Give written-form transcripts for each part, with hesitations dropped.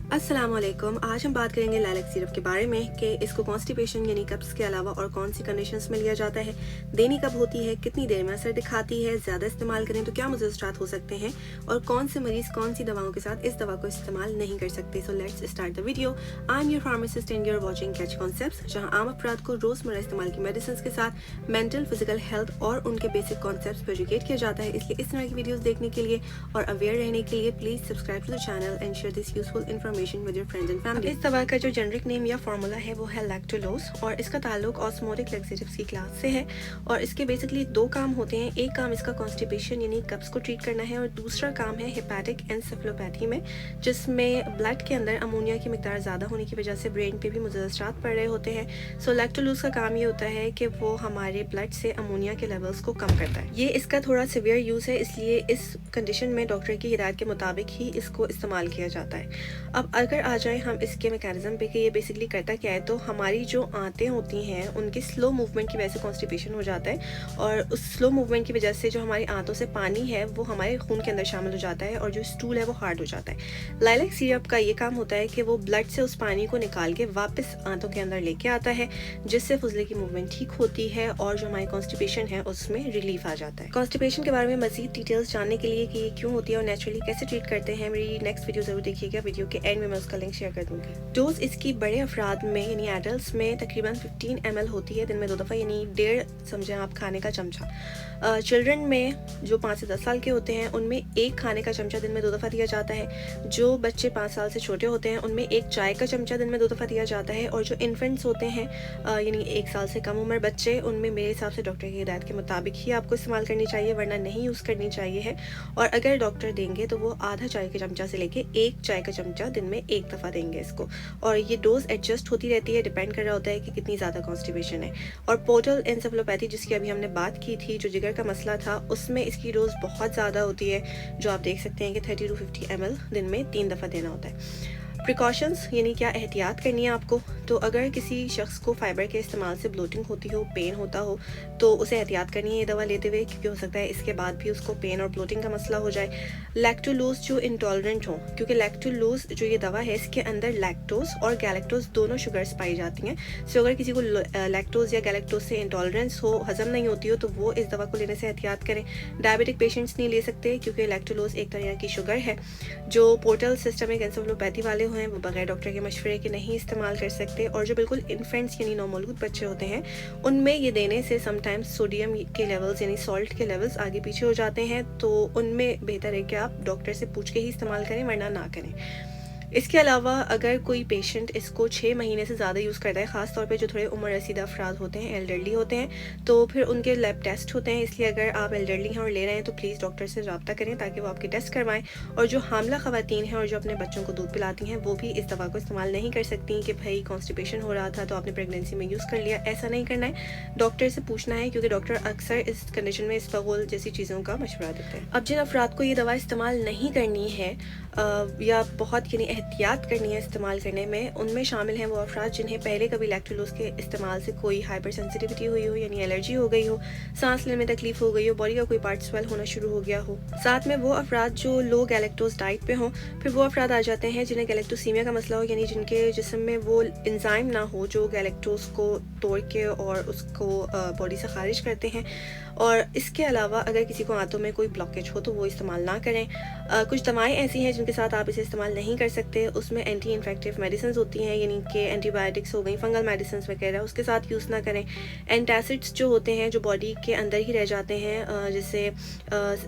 अस्सलामुअलैकुम। आज हम बात करेंगे लाइलैक सिरप के बारे में कि इसको कॉन्स्टिपेशन यानी कब्ज़ के अलावा और कौन सी कंडीशंस में लिया जाता है, देनी कब होती है, कितनी देर में असर दिखाती है, ज़्यादा इस्तेमाल करें तो क्या मुज़र्रात हो सकते हैं और कौन से मरीज़ कौन सी दवाओं के साथ इस दवा को इस्तेमाल नहीं कर सकते। So let's start the video. I am your pharmacist and your watching catch concepts, जहाँ आम अफराद को रोज़मर्रा इस्तेमाल की मेडिसिन के साथ मेंटल फिजिकल हेल्थ और उनके बेसिक कॉन्सेप्ट्स पर एजुकेट किया जाता है। इसलिए इस तरह की वीडियोज़ देखने के लिए और अवेयर रहने के लिए please subscribe to the channel and share this useful information with your friends and family. इस दवा का जो जेनरिक नेम या फार्मूला है वो है लैक्टोलोज और इसका ताल्लुक ऑस्मोटिक लैक्सेटिव्स की क्लास से है और इसके बेसिकली दो काम होते हैं। एक काम इसका कॉन्स्टिपेशन यानी कब्ज को ट्रीट करना है और दूसरा काम है हेपेटिक एनसेफेलोपैथी में, जिसमें ब्लड के अंदर अमोनिया की मिकदार ज़्यादा होने की वजह से ब्रेन पे भी मुज़र्रात पड़ रहे होते हैं। सो लैक्टोलोज का काम ये होता है कि वो हमारे ब्लड से अमोनिया के लेवल्स को कम करता है। ये इसका थोड़ा सिवियर यूज़ है, इसलिए इस कंडीशन में डॉक्टर की हिदायत के मुताबिक ही इसको इस्तेमाल किया जाता है। अब अगर आ जाए हम इसके मैकेनिज्म पे कि ये बेसिकली करता क्या है, तो हमारी जो आंतें होती हैं उनकी स्लो मूवमेंट की वजह से कॉन्स्टिपेशन हो जाता है और उस स्लो मूवमेंट की वजह से जो हमारी आंतों से पानी है वो हमारे खून के अंदर शामिल हो जाता है और जो स्टूल है वो हार्ड हो जाता है। लाइलैक सिरप का ये काम होता है कि वो ब्लड से उस पानी को निकाल के वापस आंतों के अंदर लेके आता है, जिससे फुजले की मूवमेंट ठीक होती है और जो हमारी कॉन्स्टिपेशन है उसमें रिलीफ आ जाता है। कॉन्स्टिपेशन के बारे में मजीद डिटेल्स जानने के लिए कि ये क्यों होती है और नेचुरली कैसे ट्रीट करते हैं, मेरी नेक्स्ट वीडियो जरूर देखिएगा। वीडियो के एंड में मैं उसका लिंक शेयर कर दूंगी। डोज इसकी बड़े अफराद में यानी एडल्ट में तकरीबन 15 ml होती है दिन में 2 दफ़ा, यानी 1.5 समझें आप खाने का चमचा। चिल्ड्रन में जो 5 से 10 साल के होते हैं उनमें एक खाने का चमचा दिन में 2 दफ़ा दिया जाता है। जो बच्चे 5 साल से छोटे होते हैं उनमें एक चाय का चमचा दिन में 2 दफ़ा दिया जाता है और जो इन्फेंट्स होते हैं यानी 1 साल से कम उम्र बच्चे, उनमें मेरे हिसाब से डॉक्टर की हिदायत के मुताबिक ही आपको इस्तेमाल करनी चाहिए, वरना नहीं यूज़ करनी चाहिए है। और अगर डॉक्टर देंगे तो वो आधा चाय के चमचा से लेके एक चाय का चमचा दिन में एक दफ़ा देंगे इसको। और ये डोज एडजस्ट होती रहती है, डिपेंड कर रहा होता है कि कितनी ज़्यादा कॉन्स्टिपेशन है। और पोर्टल एनसेफेलोपैथी जिसकी अभी हमने बात की थी, जो जिगर का मसला था, उसमें इसकी डोज बहुत ज़्यादा होती है, जो आप देख सकते हैं कि 30 to 50 ml दिन में 3 दफ़ा देना होता है। प्रिकॉशंस यानी क्या एहतियात करनी है आपको, तो अगर किसी शख्स को फाइबर के इस्तेमाल से ब्लोटिंग होती हो, पेन होता हो, तो उसे एहतियात करनी है ये दवा लेते हुए, क्योंकि हो सकता है इसके बाद भी उसको पेन और ब्लोटिंग का मसला हो जाए। लैक्टोलोज जो इंटॉलरेंट हो, क्योंकि लैक्टोलोज जो ये दवा है इसके अंदर लैक्टोज और गैलेक्टोज दोनों शुगर्स पाई जाती हैं। सो अगर किसी को लैक्टोज या गैलेक्टोज से इंटॉलरेंस हो, हजम नहीं होती हो, तो वो इस दवा को लेने से एहतियात करें। डायबिटिक पेशेंट्स नहीं ले सकते, क्योंकि लैक्टोलोज एक तरह की शुगर है। जो पोर्टल सिस्टमिक एनसेफेलोपैथी वाले हैं वो बगैर डॉक्टर के मशवरे के नहीं इस्तेमाल कर सकते। और जो बिल्कुल इन्फेंट्स यानी नौमौलूद बच्चे होते हैं उनमें ये देने से समटाइम्स सोडियम के लेवल्स यानी सॉल्ट के लेवल्स आगे पीछे हो जाते हैं, तो उनमें बेहतर है कि आप डॉक्टर से पूछ के ही इस्तेमाल करें, वरना ना करें। इसके अलावा अगर कोई पेशेंट इसको 6 महीने से ज़्यादा यूज़ करता है, ख़ास तौर पे जो थोड़े उम्र रसीदा अफराद होते हैं, एल्डरली होते हैं, तो फिर उनके लैब टेस्ट होते हैं। इसलिए अगर आप एल्डरली हैं और ले रहे हैं तो प्लीज़ डॉक्टर से रब्ता करें ताकि वो आपके टेस्ट करवाएं। और जो हामला ख़वातीन हैं और जो अपने बच्चों को दूध पिलाती हैं वो भी इस दवा को इस्तेमाल नहीं कर सकती कि भाई कॉन्स्टिपेशन हो रहा था तो आपने प्रेगनेंसी में यूज़ कर लिया। ऐसा नहीं करना है, डॉक्टर से पूछना है, क्योंकि डॉक्टर अक्सर इस कंडीशन में इस्फगोल जैसी चीज़ों का मशवरा देते हैं। अब जिन अफराद को ये दवा इस्तेमाल नहीं करनी है या बहुत यानी एहतियात करनी है इस्तेमाल करने में, उनमें शामिल हैं वो अफराद जिन्हें पहले कभी लैक्टोलोज के इस्तेमाल से कोई हाइपर सेंसिटिविटी हुई हो, यानी एलर्जी हो गई हो, सांस लेने में तकलीफ हो गई हो, बॉडी का कोई पार्ट स्वेल होना शुरू हो गया हो। साथ में वो अफराद जो लो गैलेक्टोज डाइट पे हों। फिर वो अफराद आ जाते हैं जिन्हें गैलेक्टोसीमिया का मसला हो, यानी जिनके जिस्म में वो एंजाइम ना हो जो गैलेक्टोज को तोड़ के और उसको बॉडी से खारिज करते हैं। और इसके अलावा अगर किसी को आंतों में कोई ब्लॉकेज हो तो वो इस्तेमाल ना करें। कुछ दवाएं ऐसी हैं जिनके साथ आप इसे इस्तेमाल नहीं कर सकते, उसमें एंटी इन्फेक्टिव मेडिसिन होती हैं, यानी कि एंटीबायोटिक्स हो गई, फंगल मेडिसिन वगैरह, उसके साथ यूज़ ना करें। एंटासिड्स जो होते हैं जो बॉडी के अंदर ही रह जाते हैं, जैसे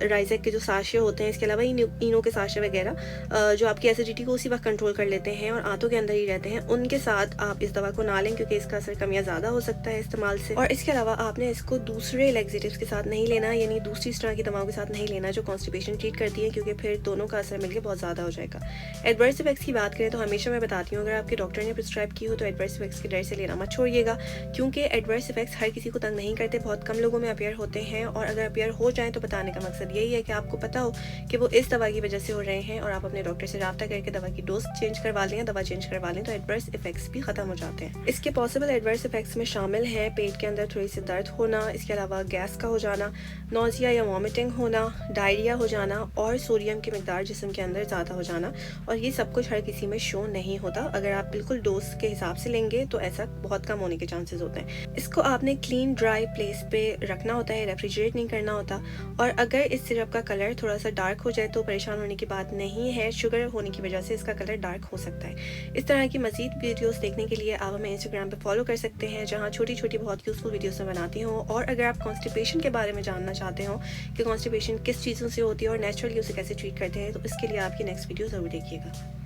राइजेक के जो साशे होते हैं, इसके अलावा इनो के साशे वगैरह जो आपकी एसिडिटी को उसी वक्त कंट्रोल कर लेते हैं और आंतों के अंदर ही रहते हैं, उनके साथ आप इस दवा को ना लें, क्योंकि इसका असर कम या ज़्यादा हो सकता है इस्तेमाल से। और इसके अलावा आपने इसको दूसरे लैक्सेटिव्स के साथ नहीं लेना, यानी दूसरी तरह की दवाओं के साथ नहीं लेना जो कॉन्स्टिपेशन ट्रीट करती है, क्योंकि फिर दोनों का असर मिलकर बहुत ज़्यादा हो जाएगा। एडवर्स इफेक्ट्स की बात करें तो हमेशा मैं बताती हूँ, अगर आपके डॉक्टर ने प्रिस्क्राइब की हो तो एडवर्स इफेक्ट्स के डर से लेना मत छोड़िएगा, क्योंकि एडवर्स इफेक्ट्स हर किसी को तंग नहीं करते, बहुत कम लोगों में अपेयर होते हैं। और अगर अपेयर हो जाए तो बताने का मकसद यही है कि आपको पता हो कि वो इस दवा की वजह से हो रहे हैं और आप अपने डॉक्टर से रब्ता करके दवा की डोज चेंज करवा लें, दवा चेंज करवा लें, तो एडवर्स इफेक्ट्स भी खत्म हो जाते हैं। इसके पॉसिबल एडवर्स इफेक्ट्स में शामिल हैं पेट के अंदर थोड़ी सी दर्द होना, इसके अलावा गैस का हो जाना, नोजिया या वॉमिटिंग होना, डायरिया हो जाना और सोडियम की मिकदार जिस्म के अंदर ज़्यादा हो जाना, और ये सब कुछ हर किसी में शो नहीं होता। अगर आप बिल्कुल डोज के हिसाब से लेंगे तो ऐसा बहुत कम होने के चांसेस होते हैं। इसको आपने क्लीन ड्राई प्लेस पे रखना होता है, रेफ्रिजरेट नहीं करना होता। और अगर इस सिरप का कलर थोड़ा सा डार्क हो जाए तो परेशान होने की बात नहीं है, शुगर होने की वजह से इसका कलर डार्क हो सकता है। इस तरह की मज़ीद वीडियोस देखने के लिए आप हमें इंस्टाग्राम पे फॉलो कर सकते हैं, जहाँ छोटी छोटी बहुत यूज़फुल वीडियोस में बनाती हूँ। और अगर आप कॉन्स्टिपेशन के बारे में जानना चाहते हो कि कॉन्स्टिपेशन किस चीज़ों से होती है और नेचुरली उसे कैसे ट्रीट करते हैं, तो इसके लिए आपकी नेक्स्ट वीडियो ज़रूर देखिएगा।